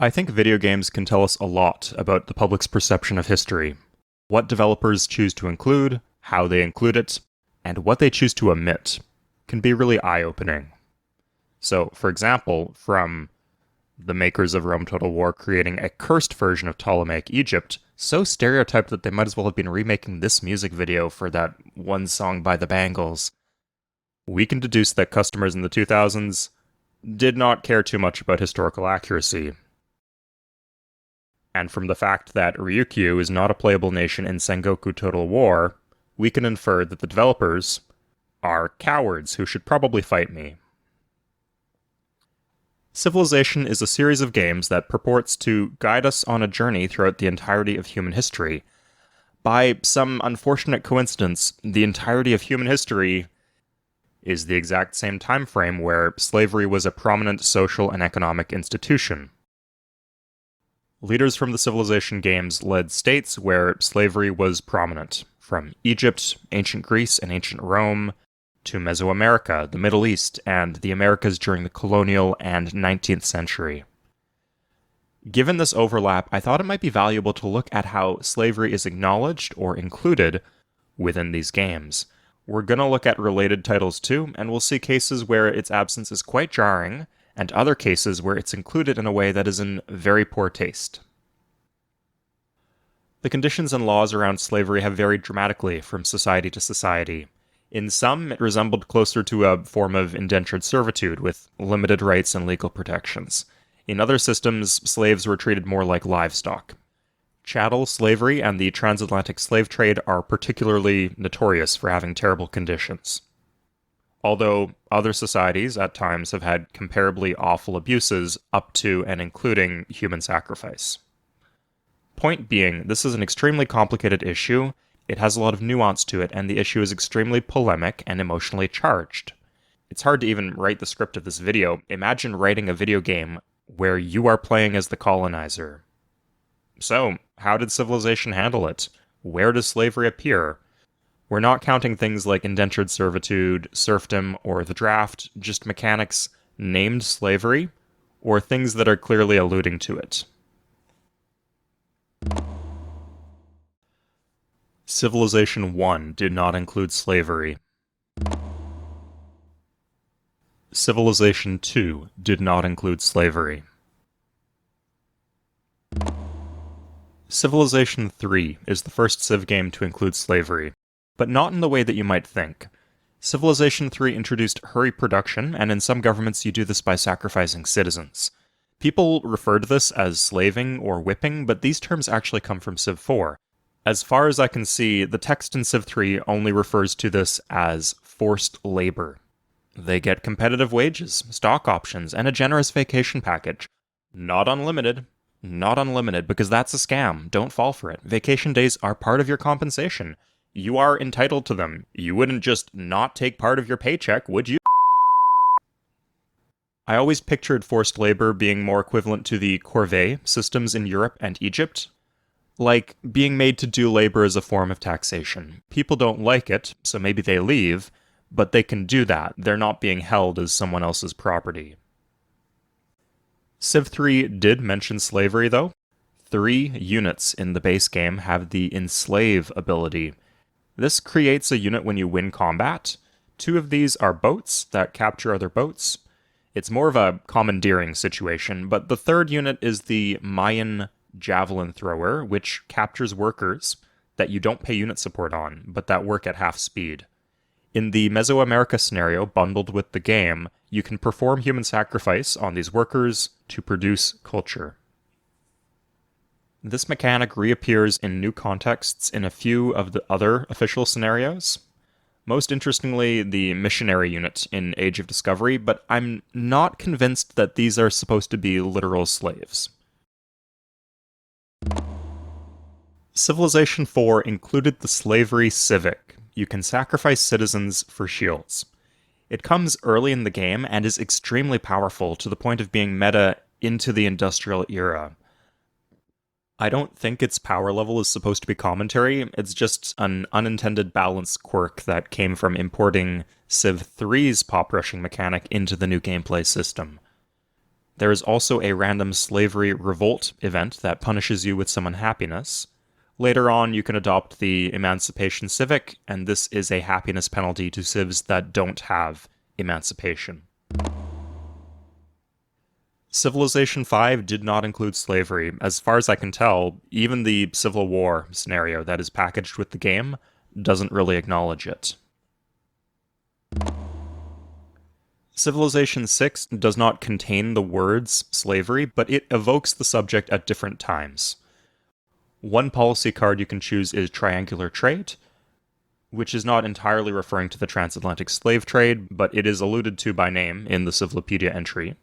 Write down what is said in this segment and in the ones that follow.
I think video games can tell us a lot about the public's perception of history, what developers choose to include, how they include it, and what they choose to omit can be really eye-opening. So, for example, from the makers of Rome Total War creating a cursed version of Ptolemaic Egypt, so stereotyped that they might as well have been remaking this music video for that one song by the Bangles, we can deduce that customers in the 2000s did not care too much about historical accuracy. And from the fact that Ryukyu is not a playable nation in Sengoku Total War, we can infer that the developers are cowards who should probably fight me. Civilization is a series of games that purports to guide us on a journey throughout the entirety of human history. By some unfortunate coincidence, the entirety of human history is the exact same time frame where slavery was a prominent social and economic institution. Leaders from the Civilization games led states where slavery was prominent, from Egypt, ancient Greece, and ancient Rome, to Mesoamerica, the Middle East, and the Americas during the colonial and 19th century. Given this overlap, I thought it might be valuable to look at how slavery is acknowledged or included within these games. We're going to look at related titles too, and we'll see cases where its absence is quite jarring, and other cases where it's included in a way that is in very poor taste. The conditions and laws around slavery have varied dramatically from society to society. In some, it resembled closer to a form of indentured servitude with limited rights and legal protections. In other systems, slaves were treated more like livestock. Chattel slavery and the transatlantic slave trade are particularly notorious for having terrible conditions. Although other societies at times have had comparably awful abuses up to and including human sacrifice. Point being, this is an extremely complicated issue. It has a lot of nuance to it, and the issue is extremely polemic and emotionally charged. It's hard to even write the script of this video. Imagine writing a video game where you are playing as the colonizer. So, how did Civilization handle it? Where does slavery appear? We're not counting things like indentured servitude, serfdom, or the draft, just mechanics named slavery, or things that are clearly alluding to it. Civilization 1 did not include slavery. Civilization 2 did not include slavery. Civilization 3 is the first Civ game to include slavery, but not in the way that you might think. Civilization 3 introduced hurry production, and in some governments you do this by sacrificing citizens. People refer to this as slaving or whipping, but these terms actually come from Civ 4. As far as I can see, the text in Civ 3 only refers to this as forced labor. They get competitive wages, stock options, and a generous vacation package. Not unlimited. Not unlimited, because that's a scam. Don't fall for it. Vacation days are part of your compensation. You are entitled to them. You wouldn't just not take part of your paycheck, would you? I always pictured forced labor being more equivalent to the corvée systems in Europe and Egypt. Like, being made to do labor as a form of taxation. People don't like it, so maybe they leave, but they can do that. They're not being held as someone else's property. Civ 3 did mention slavery, though. 3 units in the base game have the enslave ability. This creates a unit when you win combat. 2 of these are boats that capture other boats. It's more of a commandeering situation, but the 3rd unit is the Mayan javelin thrower, which captures workers that you don't pay unit support on, but that work at half speed. In the Mesoamerica scenario bundled with the game, you can perform human sacrifice on these workers to produce culture. This mechanic reappears in new contexts in a few of the other official scenarios. Most interestingly, the missionary unit in Age of Discovery, but I'm not convinced that these are supposed to be literal slaves. Civilization 4 included the slavery civic. You can sacrifice citizens for shields. It comes early in the game and is extremely powerful to the point of being meta into the industrial era. I don't think its power level is supposed to be commentary, it's just an unintended balance quirk that came from importing Civ 3's pop rushing mechanic into the new gameplay system. There is also a random slavery revolt event that punishes you with some unhappiness. Later on, you can adopt the Emancipation Civic, and this is a happiness penalty to civs that don't have emancipation. Civilization 5 did not include slavery. As far as I can tell, even the Civil War scenario that is packaged with the game doesn't really acknowledge it. Civilization 6 does not contain the words slavery, but it evokes the subject at different times. One policy card you can choose is triangular trade, which is not entirely referring to the transatlantic slave trade, but it is alluded to by name in the Civilopedia entry.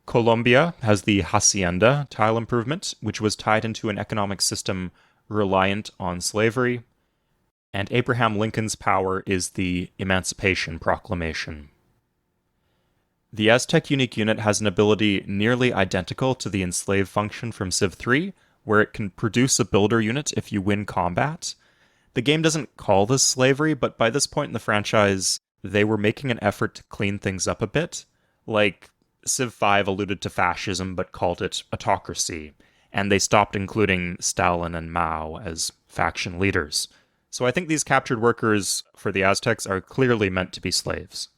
Colombia has the hacienda tile improvement, which was tied into an economic system reliant on slavery, and Abraham Lincoln's power is the Emancipation Proclamation. The Aztec unique unit has an ability nearly identical to the enslave function from Civ 3, where it can produce a builder unit if you win combat. The game doesn't call this slavery, but by this point in the franchise, they were making an effort to clean things up a bit. Like, Civ 5 alluded to fascism but called it autocracy, and they stopped including Stalin and Mao as faction leaders. So I think these captured workers for the Aztecs are clearly meant to be slaves.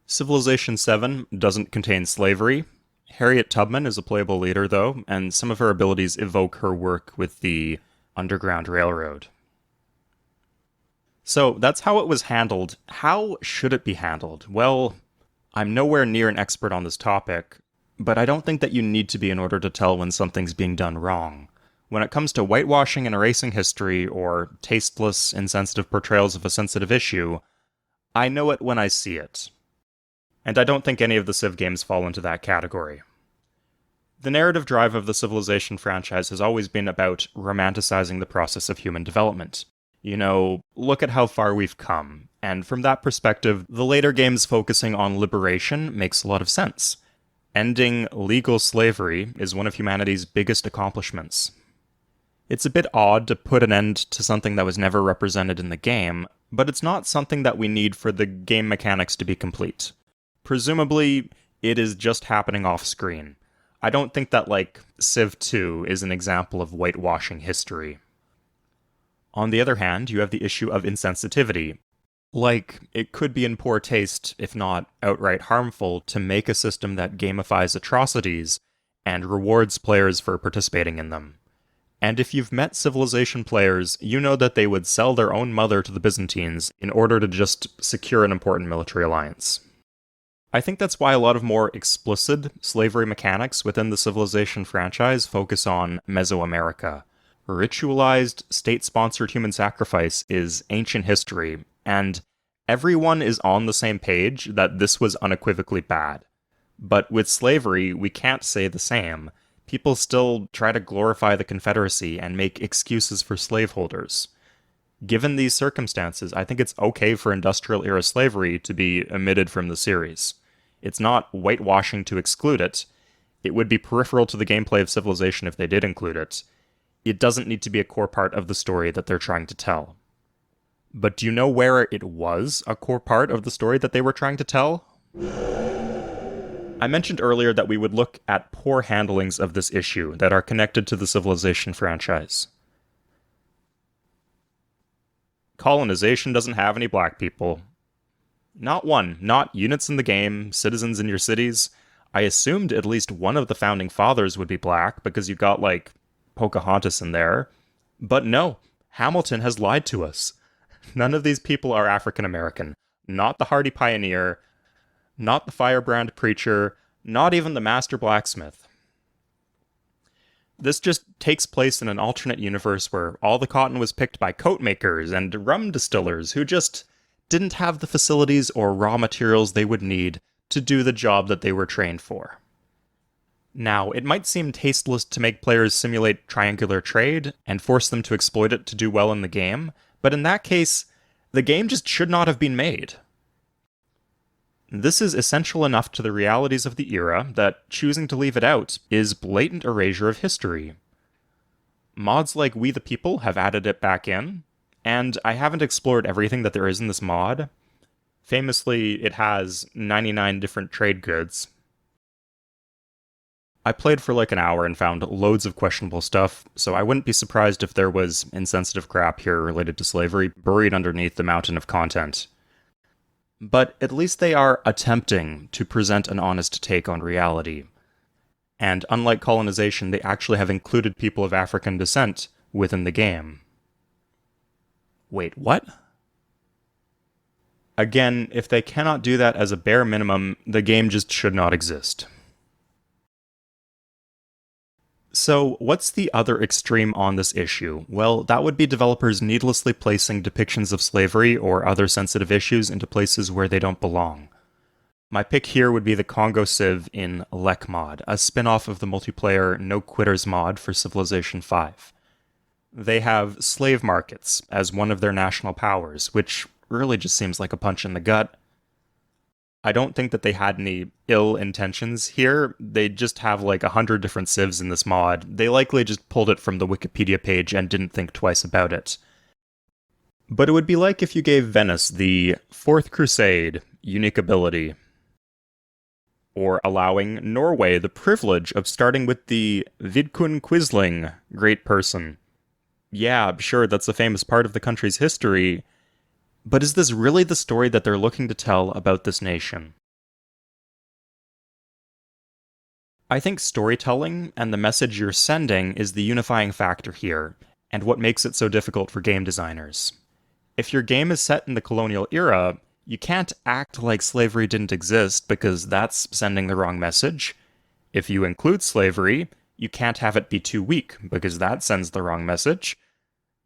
Civilization 7 doesn't contain slavery. Harriet Tubman is a playable leader, though, and some of her abilities evoke her work with the Underground Railroad. So that's how it was handled. How should it be handled? Well, I'm nowhere near an expert on this topic, but I don't think that you need to be in order to tell when something's being done wrong. When it comes to whitewashing and erasing history, or tasteless, insensitive portrayals of a sensitive issue, I know it when I see it. And I don't think any of the Civ games fall into that category. The narrative drive of the Civilization franchise has always been about romanticizing the process of human development. You know, look at how far we've come, and from that perspective, the later games focusing on liberation makes a lot of sense. Ending legal slavery is one of humanity's biggest accomplishments. It's a bit odd to put an end to something that was never represented in the game, but it's not something that we need for the game mechanics to be complete. Presumably, it is just happening off-screen. I don't think that, Civ 2 is an example of whitewashing history. On the other hand, you have the issue of insensitivity. It could be in poor taste, if not outright harmful, to make a system that gamifies atrocities and rewards players for participating in them. And if you've met Civilization players, you know that they would sell their own mother to the Byzantines in order to just secure an important military alliance. I think that's why a lot of more explicit slavery mechanics within the Civilization franchise focus on Mesoamerica. Ritualized, state-sponsored human sacrifice is ancient history, and everyone is on the same page that this was unequivocally bad. But with slavery, we can't say the same. People still try to glorify the Confederacy and make excuses for slaveholders. Given these circumstances, I think it's okay for industrial-era slavery to be omitted from the series. It's not whitewashing to exclude it. It would be peripheral to the gameplay of Civilization if they did include it. It doesn't need to be a core part of the story that they're trying to tell. But do you know where it was a core part of the story that they were trying to tell? I mentioned earlier that we would look at poor handlings of this issue that are connected to the Civilization franchise. Colonization doesn't have any black people. Not one. Not units in the game, citizens in your cities. I assumed at least one of the founding fathers would be black, because you got, Pocahontas in there. But no, Hamilton has lied to us. None of these people are African American. Not the hardy pioneer, not the firebrand preacher, not even the master blacksmith. This just takes place in an alternate universe where all the cotton was picked by coat makers and rum distillers who just didn't have the facilities or raw materials they would need to do the job that they were trained for. Now, it might seem tasteless to make players simulate triangular trade and force them to exploit it to do well in the game, but in that case, the game just should not have been made. This is essential enough to the realities of the era that choosing to leave it out is blatant erasure of history. Mods like We the People have added it back in, and I haven't explored everything that there is in this mod. Famously, it has 99 different trade goods. I played for like an hour and found loads of questionable stuff, so I wouldn't be surprised if there was insensitive crap here related to slavery buried underneath the mountain of content. But at least they are attempting to present an honest take on reality. And unlike colonization, they actually have included people of African descent within the game. Wait, what? Again, if they cannot do that as a bare minimum, the game just should not exist. So, what's the other extreme on this issue? Well, that would be developers needlessly placing depictions of slavery or other sensitive issues into places where they don't belong. My pick here would be the Congo Civ in Lekmod, a spin-off of the multiplayer No Quitters mod for Civilization V. They have slave markets as one of their national powers, which really just seems like a punch in the gut. I don't think that they had any ill intentions here. They just have like 100 different civs in this mod. They likely just pulled it from the Wikipedia page and didn't think twice about it. But it would be like if you gave Venice the Fourth Crusade unique ability, or allowing Norway the privilege of starting with the Vidkun Quisling, great person. Yeah, sure, that's a famous part of the country's history, but is this really the story that they're looking to tell about this nation? I think storytelling and the message you're sending is the unifying factor here, and what makes it so difficult for game designers. If your game is set in the colonial era, you can't act like slavery didn't exist because that's sending the wrong message. If you include slavery, you can't have it be too weak because that sends the wrong message.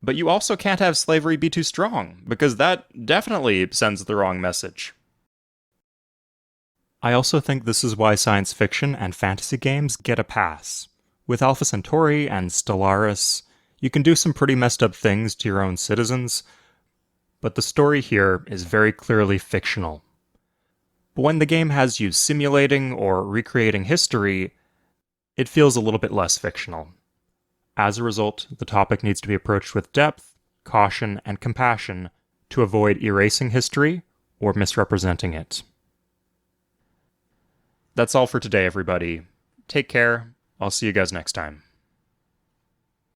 But you also can't have slavery be too strong, because that definitely sends the wrong message. I also think this is why science fiction and fantasy games get a pass. With Alpha Centauri and Stellaris, you can do some pretty messed up things to your own citizens, but the story here is very clearly fictional. But when the game has you simulating or recreating history, it feels a little bit less fictional. As a result, the topic needs to be approached with depth, caution, and compassion to avoid erasing history or misrepresenting it. That's all for today, everybody. Take care. I'll see you guys next time.